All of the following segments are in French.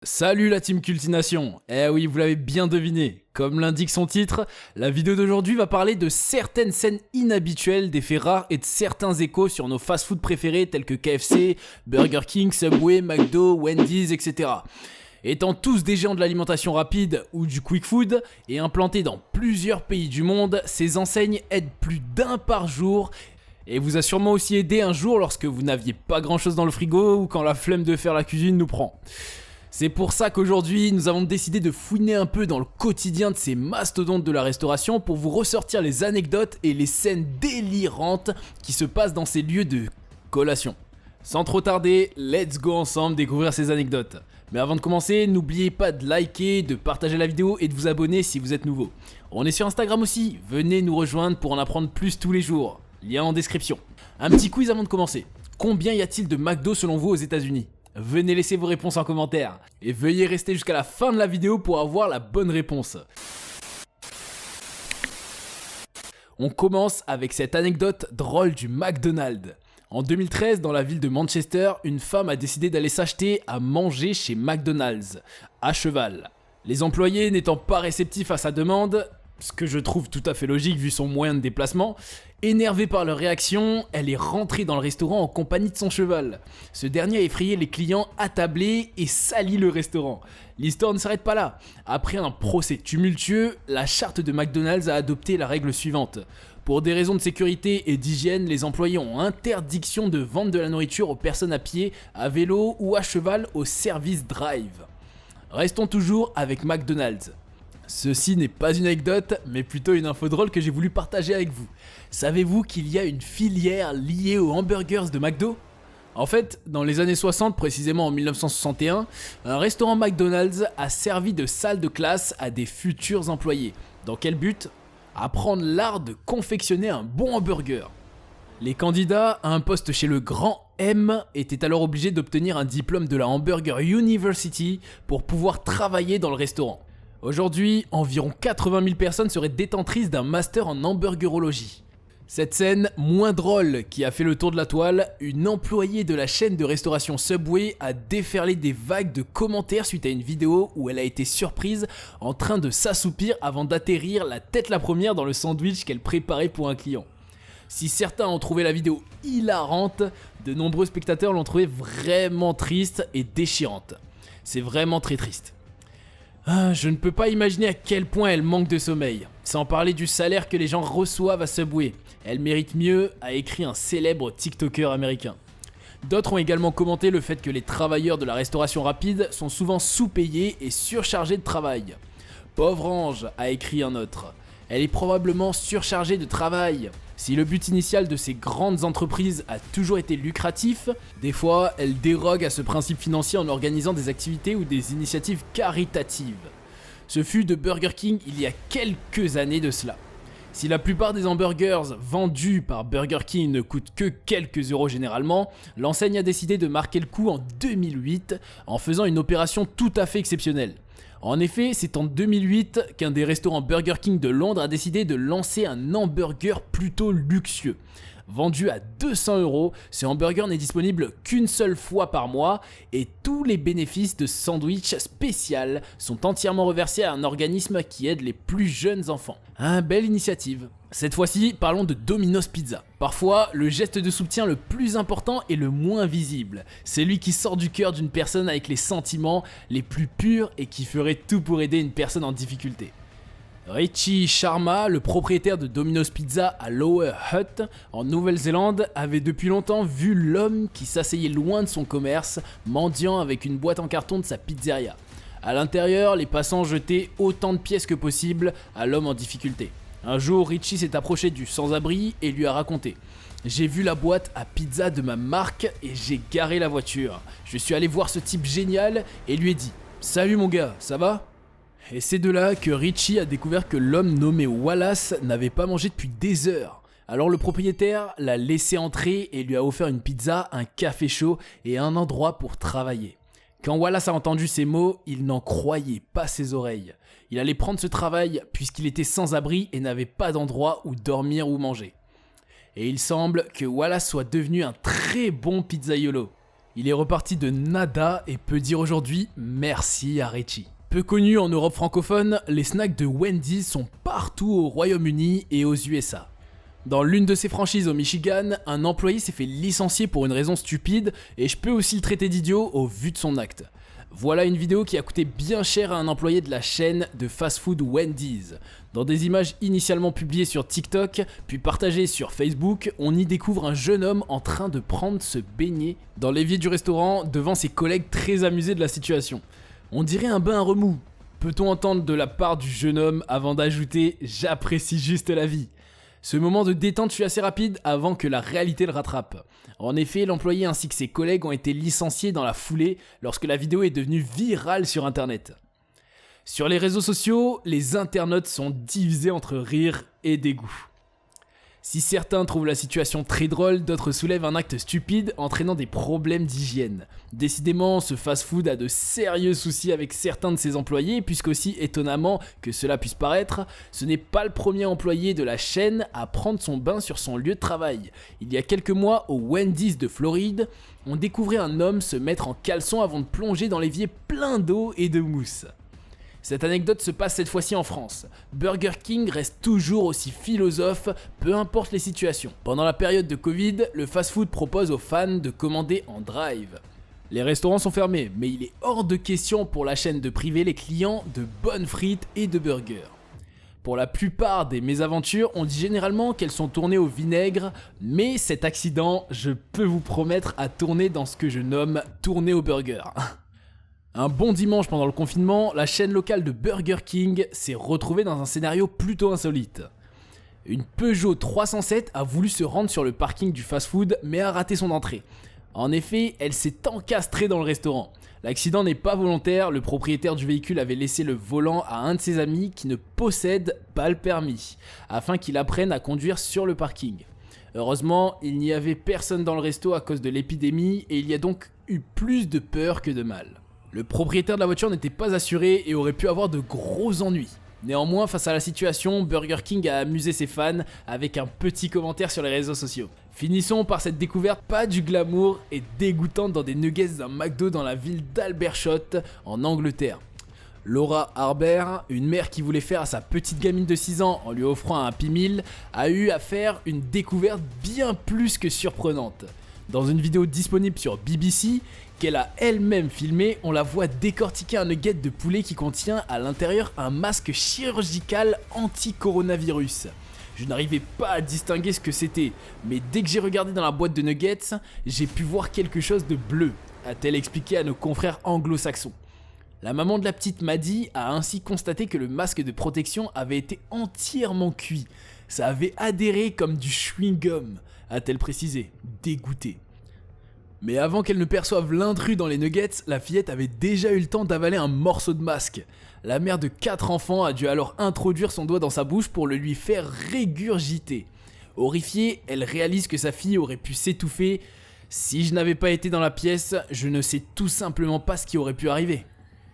Salut la team Cultination. Eh oui, vous l'avez bien deviné. Comme l'indique son titre, la vidéo d'aujourd'hui va parler de certaines scènes inhabituelles, des faits rares et de certains échos sur nos fast-food préférés tels que KFC, Burger King, Subway, McDo, Wendy's, etc. Étant tous des géants de l'alimentation rapide ou du quick food et implantés dans plusieurs pays du monde, ces enseignes aident plus d'un par jour et vous a sûrement aussi aidé un jour lorsque vous n'aviez pas grand chose dans le frigo ou quand la flemme de faire la cuisine nous prend. C'est pour ça qu'aujourd'hui, nous avons décidé de fouiner un peu dans le quotidien de ces mastodontes de la restauration pour vous ressortir les anecdotes et les scènes délirantes qui se passent dans ces lieux de collation. Sans trop tarder, let's go ensemble découvrir ces anecdotes. Mais avant de commencer, n'oubliez pas de liker, de partager la vidéo et de vous abonner si vous êtes nouveau. On est sur Instagram aussi, venez nous rejoindre pour en apprendre plus tous les jours. Lien en description. Un petit quiz avant de commencer. Combien y a-t-il de McDo selon vous aux États-Unis ? Venez laisser vos réponses en commentaire et veuillez rester jusqu'à la fin de la vidéo pour avoir la bonne réponse. On commence avec cette anecdote drôle du McDonald's. En 2013, dans la ville de Manchester, une femme a décidé d'aller s'acheter à manger chez McDonald's, à cheval. Les employés n'étant pas réceptifs à sa demande, ce que je trouve tout à fait logique vu son moyen de déplacement, énervée par leur réaction, elle est rentrée dans le restaurant en compagnie de son cheval. Ce dernier a effrayé les clients attablés et sali le restaurant. L'histoire ne s'arrête pas là. Après un procès tumultueux, la charte de McDonald's a adopté la règle suivante. Pour des raisons de sécurité et d'hygiène, les employés ont interdiction de vendre de la nourriture aux personnes à pied, à vélo ou à cheval au service drive. Restons toujours avec McDonald's. Ceci n'est pas une anecdote, mais plutôt une info drôle que j'ai voulu partager avec vous. Savez-vous qu'il y a une filière liée aux hamburgers de McDo ? En fait, dans les années 60, précisément en 1961, un restaurant McDonald's a servi de salle de classe à des futurs employés. Dans quel but ? Apprendre l'art de confectionner un bon hamburger. Les candidats à un poste chez le Grand M étaient alors obligés d'obtenir un diplôme de la Hamburger University pour pouvoir travailler dans le restaurant. Aujourd'hui, environ 80 000 personnes seraient détentrices d'un master en hamburgerologie. Cette scène, moins drôle, qui a fait le tour de la toile, une employée de la chaîne de restauration Subway a déferlé des vagues de commentaires suite à une vidéo où elle a été surprise en train de s'assoupir avant d'atterrir la tête la première dans le sandwich qu'elle préparait pour un client. Si certains ont trouvé la vidéo hilarante, de nombreux spectateurs l'ont trouvée vraiment triste et déchirante. C'est vraiment très triste. Je ne peux pas imaginer à quel point elle manque de sommeil, sans parler du salaire que les gens reçoivent à Subway. Elle mérite mieux, a écrit un célèbre TikToker américain. D'autres ont également commenté le fait que les travailleurs de la restauration rapide sont souvent sous-payés et surchargés de travail. Pauvre ange, a écrit un autre. Elle est probablement surchargée de travail. Si le but initial de ces grandes entreprises a toujours été lucratif, des fois elles dérogent à ce principe financier en organisant des activités ou des initiatives caritatives. Ce fut de Burger King il y a quelques années de cela. Si la plupart des hamburgers vendus par Burger King ne coûtent que quelques euros généralement, l'enseigne a décidé de marquer le coup en 2008 en faisant une opération tout à fait exceptionnelle. En effet, c'est en 2008 qu'un des restaurants Burger King de Londres a décidé de lancer un hamburger plutôt luxueux. Vendu à 200 €, ce hamburger n'est disponible qu'une seule fois par mois et tous les bénéfices de ce sandwich spécial sont entièrement reversés à un organisme qui aide les plus jeunes enfants. Belle initiative. Cette fois-ci, parlons de Domino's Pizza. Parfois, le geste de soutien le plus important est le moins visible. C'est lui qui sort du cœur d'une personne avec les sentiments les plus purs et qui ferait tout pour aider une personne en difficulté. Richie Sharma, le propriétaire de Domino's Pizza à Lower Hutt, en Nouvelle-Zélande, avait depuis longtemps vu l'homme qui s'asseyait loin de son commerce, mendiant avec une boîte en carton de sa pizzeria. À l'intérieur, les passants jetaient autant de pièces que possible à l'homme en difficulté. Un jour, Richie s'est approché du sans-abri et lui a raconté « J'ai vu la boîte à pizza de ma marque et j'ai garé la voiture. Je suis allé voir ce type génial et lui ai dit « Salut mon gars, ça va ?» Et c'est de là que Richie a découvert que l'homme nommé Wallace n'avait pas mangé depuis des heures. Alors le propriétaire l'a laissé entrer et lui a offert une pizza, un café chaud et un endroit pour travailler. Quand Wallace a entendu ces mots, il n'en croyait pas ses oreilles. Il allait prendre ce travail puisqu'il était sans abri et n'avait pas d'endroit où dormir ou manger. Et il semble que Wallace soit devenu un très bon pizzaiolo. Il est reparti de nada et peut dire aujourd'hui merci à Richie. Peu connus en Europe francophone, les snacks de Wendy's sont partout au Royaume-Uni et aux USA. Dans l'une de ses franchises au Michigan, un employé s'est fait licencier pour une raison stupide et je peux aussi le traiter d'idiot au vu de son acte. Voilà une vidéo qui a coûté bien cher à un employé de la chaîne de fast-food Wendy's. Dans des images initialement publiées sur TikTok, puis partagées sur Facebook, on y découvre un jeune homme en train de prendre ce beignet dans l'évier du restaurant devant ses collègues très amusés de la situation. On dirait un bain à remous. Peut-on entendre de la part du jeune homme avant d'ajouter « j'apprécie juste la vie ». Ce moment de détente fut assez rapide avant que la réalité le rattrape. En effet, l'employé ainsi que ses collègues ont été licenciés dans la foulée lorsque la vidéo est devenue virale sur internet. Sur les réseaux sociaux, les internautes sont divisés entre rire et dégoût. Si certains trouvent la situation très drôle, d'autres soulèvent un acte stupide entraînant des problèmes d'hygiène. Décidément, ce fast-food a de sérieux soucis avec certains de ses employés, puisqu'aussi étonnamment que cela puisse paraître, ce n'est pas le premier employé de la chaîne à prendre son bain sur son lieu de travail. Il y a quelques mois, au Wendy's de Floride, on découvrait un homme se mettre en caleçon avant de plonger dans l'évier plein d'eau et de mousse. Cette anecdote se passe cette fois-ci en France. Burger King reste toujours aussi philosophe, peu importe les situations. Pendant la période de Covid, le fast-food propose aux fans de commander en drive. Les restaurants sont fermés, mais il est hors de question pour la chaîne de priver les clients de bonnes frites et de burgers. Pour la plupart des mésaventures, on dit généralement qu'elles sont tournées au vinaigre, mais cet accident, je peux vous promettre, a tourné dans ce que je nomme tourner au burger. Un bon dimanche pendant le confinement, la chaîne locale de Burger King s'est retrouvée dans un scénario plutôt insolite. Une Peugeot 307 a voulu se rendre sur le parking du fast-food mais a raté son entrée. En effet, elle s'est encastrée dans le restaurant. L'accident n'est pas volontaire, le propriétaire du véhicule avait laissé le volant à un de ses amis qui ne possède pas le permis, afin qu'il apprenne à conduire sur le parking. Heureusement, il n'y avait personne dans le resto à cause de l'épidémie et il y a donc eu plus de peur que de mal. Le propriétaire de la voiture n'était pas assuré et aurait pu avoir de gros ennuis. Néanmoins, face à la situation, Burger King a amusé ses fans avec un petit commentaire sur les réseaux sociaux. Finissons par cette découverte pas du glamour et dégoûtante dans des nuggets d'un McDo dans la ville d'Aldershot en Angleterre. Laura Harber, une mère qui voulait faire à sa petite gamine de 6 ans en lui offrant un Happy Meal, a eu à faire une découverte bien plus que surprenante. Dans une vidéo disponible sur BBC, qu'elle a elle-même filmée, on la voit décortiquer un nugget de poulet qui contient à l'intérieur un masque chirurgical anti-coronavirus. Je n'arrivais pas à distinguer ce que c'était, mais dès que j'ai regardé dans la boîte de nuggets, j'ai pu voir quelque chose de bleu, a-t-elle expliqué à nos confrères anglo-saxons. La maman de la petite Maddie a ainsi constaté que le masque de protection avait été entièrement cuit. Ça avait adhéré comme du chewing-gum, a-t-elle précisé, dégoûtée. Mais avant qu'elle ne perçoive l'intrus dans les nuggets, la fillette avait déjà eu le temps d'avaler un morceau de masque. La mère de 4 enfants a dû alors introduire son doigt dans sa bouche pour le lui faire régurgiter. Horrifiée, elle réalise que sa fille aurait pu s'étouffer. Si je n'avais pas été dans la pièce, je ne sais tout simplement pas ce qui aurait pu arriver.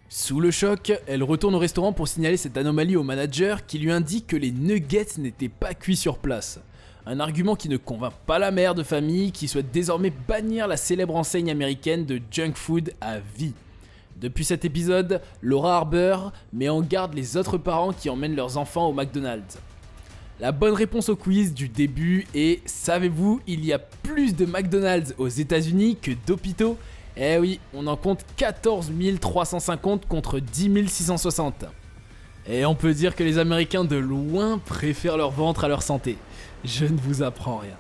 Sous le choc, elle retourne au restaurant pour signaler cette anomalie au manager qui lui indique que les nuggets n'étaient pas cuits sur place. Un argument qui ne convainc pas la mère de famille qui souhaite désormais bannir la célèbre enseigne américaine de junk food à vie. Depuis cet épisode, Laura Harber met en garde les autres parents qui emmènent leurs enfants au McDonald's. La bonne réponse au quiz du début est « Savez-vous, il y a plus de McDonald's aux États-Unis que d'hôpitaux ?» Eh oui, on en compte 14 350 contre 10 660. Et on peut dire que les Américains de loin préfèrent leur ventre à leur santé. Je ne vous apprends rien.